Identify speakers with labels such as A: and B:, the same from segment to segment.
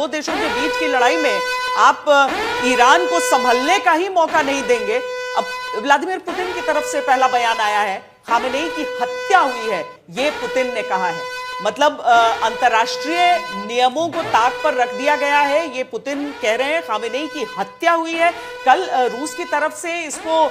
A: दो देशों के बीच की लड़ाई में आप ईरान को संभलने का ही मौका नहीं देंगे। अब व्लादिमीर पुतिन की तरफ से पहला बयान आया है, खामेनेई की हत्या हुई है, ये पुतिन ने कहा है। मतलब अंतर्राष्ट्रीय नियमों को ताक पर रख दिया गया है, ये पुतिन कह रहे हैं। खामेनेई की हत्या हुई है। कल रूस की तरफ से इसको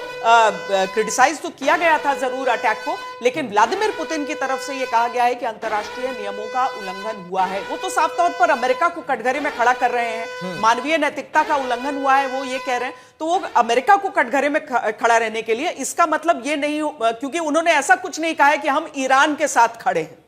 A: क्रिटिसाइज तो किया गया था जरूर अटैक को, लेकिन व्लादिमीर पुतिन की तरफ से ये कहा गया है कि अंतर्राष्ट्रीय नियमों का उल्लंघन हुआ है। वो तो साफ तौर पर अमेरिका को कटघरे में खड़ा कर रहे हैं, मानवीय नैतिकता का उल्लंघन हुआ है वो ये कह रहे हैं। तो वो अमेरिका को कटघरे में खड़ा रहने के लिए, इसका मतलब ये नहीं, क्योंकि उन्होंने ऐसा कुछ नहीं कहा है कि हम ईरान के साथ खड़े हैं।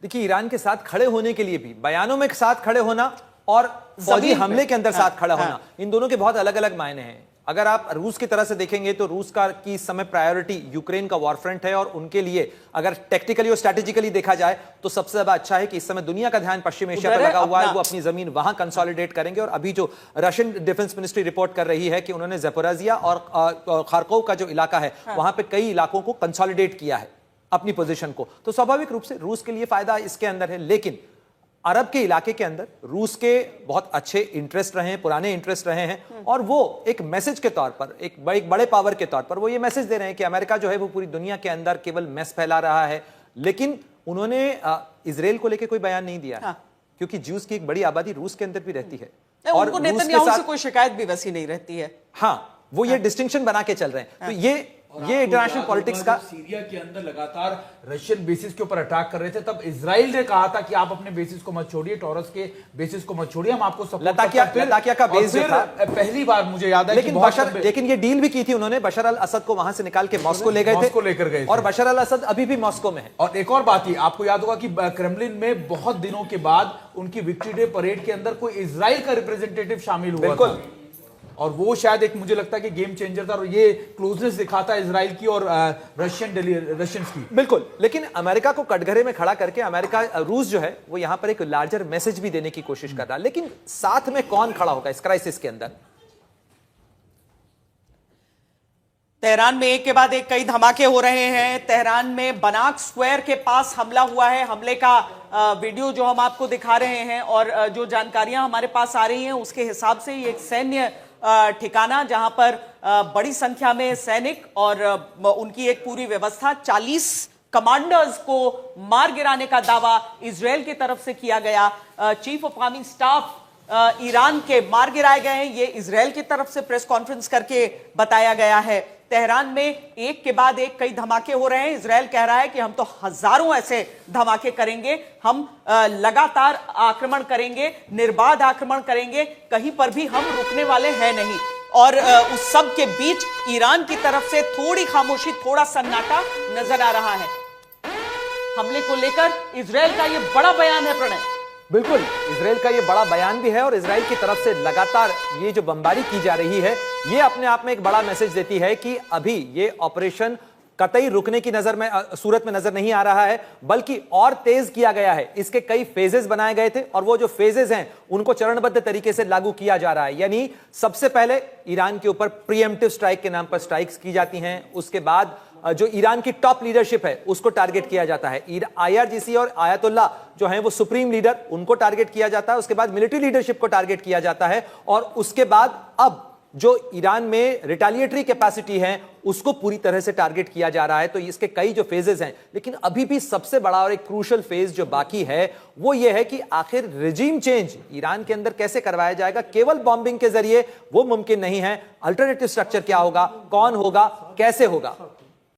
B: देखिए, ईरान के साथ खड़े होने के लिए भी बयानों में साथ खड़े होना और फौजी हमले के अंदर साथ खड़ा होना, इन दोनों के बहुत अलग अलग मायने हैं। अगर आप रूस की तरह से देखेंगे तो रूस का की इस समय प्रायोरिटी यूक्रेन का वॉर फ्रंट है, और उनके लिए अगर टेक्टिकली और स्ट्रेटेजिकली देखा जाए तो सबसे ज्यादा अच्छा है कि इस समय दुनिया का ध्यान पश्चिम एशिया पर लगा हुआ है। वो अपनी जमीन वहां कंसोलिडेट करेंगे, और अभी जो रशियन डिफेंस मिनिस्ट्री रिपोर्ट कर रही है कि उन्होंने ज़पोरिज़िया और खार्कोव का जो इलाका है वहां पे कई इलाकों को कंसोलिडेट किया है अपनी पोजीशन को, तो स्वाभाविक रूप से रूस के लिए फायदा इसके अंदर है। लेकिन अरब के इलाके के अंदर रूस के बहुत अच्छे इंटरेस्ट रहे हैं, पुराने इंटरेस्ट रहे हैं, और वो एक मैसेज के तौर पर, एक बड़े पावर के तौर पर वो ये मैसेज दे रहे हैं कि अमेरिका जो है वो पूरी दुनिया के अंदर केवल मैस फैला रहा है। लेकिन उन्होंने इजराइल को लेकर कोई बयान नहीं दिया, क्योंकि ज्यूज की एक बड़ी आबादी रूस के अंदर भी रहती है, और
A: उनको नेतन्याहू से कोई शिकायत भी वैसी नहीं रहती है।
B: हाँ, वो ये डिस्टिंक्शन बना के चल रहे हैं। तो ये इंटरनेशनल पॉलिटिक्स का,
C: सीरिया के अंदर लगातार रशियन बेसिस के ऊपर अटैक कर रहे थे, तब इजराइल ने कहा था कि आप अपने बेसिस को मत छोड़िए, टॉरस के बेसिस को मत छोड़िए, हम आपको सपोर्ट
B: लताकिया का बेस जो था,
C: पहली बार मुझे याद है,
B: लेकिन ये डील भी की थी उन्होंने, बशर अल असद को वहां से निकाल के मॉस्को ले गए थे, और बशर अल असद अभी भी मॉस्को में है।
C: और एक और बात ही आपको याद होगा कि क्रेमलिन में बहुत दिनों के बाद उनकी विक्ट्री डे परेड के अंदर कोई इजराइल का रिप्रेजेंटेटिव शामिल हुआ था, और वो शायद एक, मुझे लगता है कि गेम चेंजर था, और ये क्लोजनेस दिखाता है इजराइल की और रशियंस की।
B: बिल्कुल। लेकिन अमेरिका को कटघरे में खड़ा करके रूस जो है वो यहां पर एक लार्जर मैसेज भी देने की कोशिश कर रहा है। लेकिन साथ में कौन खड़ा होगा इस क्राइसिस के अंदर?
A: तेहरान में एक के बाद एक कई धमाके हो रहे हैं। तेहरान में बनाक स्क्वायर के पास हमला हुआ है। हमले का वीडियो जो हम आपको दिखा रहे हैं, और जो जानकारियां हमारे पास आ रही हैं उसके हिसाब से ये एक सैन्य ठिकाना, जहां पर बड़ी संख्या में सैनिक और उनकी एक पूरी व्यवस्था, 40 कमांडर्स को मार गिराने का दावा इजराइल की तरफ से किया गया। Chief of army staff Iran के मार गिराए गए हैं, ये इजराइल की तरफ से प्रेस कॉन्फ्रेंस करके बताया गया है। तेहरान में एक के बाद एक कई धमाके हो रहे हैं। इजराइल कह रहा है कि हम तो हजारों ऐसे धमाके करेंगे, हम लगातार आक्रमण करेंगे, निर्बाध आक्रमण करेंगे, कहीं पर भी हम रुकने वाले हैं नहीं। और उस सब के बीच ईरान की तरफ से थोड़ी खामोशी, थोड़ा सन्नाटा नजर आ रहा है। हमले को लेकर इजराइल का यह बड़ा बयान है प्रणय।
B: बिल्कुल, इजराइल का ये बड़ा बयान भी है, और इजराइल की तरफ से लगातार ये जो बमबारी की जा रही है, ये अपने आप में एक बड़ा मैसेज देती है कि अभी ये ऑपरेशन कतई रुकने की सूरत में नजर नहीं आ रहा है, बल्कि और तेज किया गया है। इसके कई फेजेस बनाए गए थे, और वो जो फेजेस हैं उनको चरणबद्ध तरीके से लागू किया जा रहा है। यानी सबसे पहले ईरान के ऊपर प्रीएम्प्टिव स्ट्राइक के नाम पर स्ट्राइक्स की जाती हैं, उसके बाद जो ईरान की टॉप लीडरशिप है उसको टारगेट किया जाता है। IRGC और आयतुल्ला जो है वो सुप्रीम लीडर, उनको टारगेट किया जाता है। उसके बाद मिलिट्री लीडरशिप को टारगेट किया जाता है, और उसके बाद अब जो ईरान में रिटेलिएटरी कैपेसिटी है उसको पूरी तरह से टारगेट किया जा रहा है। तो इसके कई जो फेजेस हैं, लेकिन अभी भी सबसे बड़ा और एक क्रूशल फेज जो बाकी है वो ये है कि आखिर रिजीम चेंज ईरान के अंदर कैसे करवाया जाएगा। केवल बॉम्बिंग के जरिए वो मुमकिन नहीं है। अल्टरनेटिव स्ट्रक्चर क्या होगा, कौन होगा, कैसे होगा,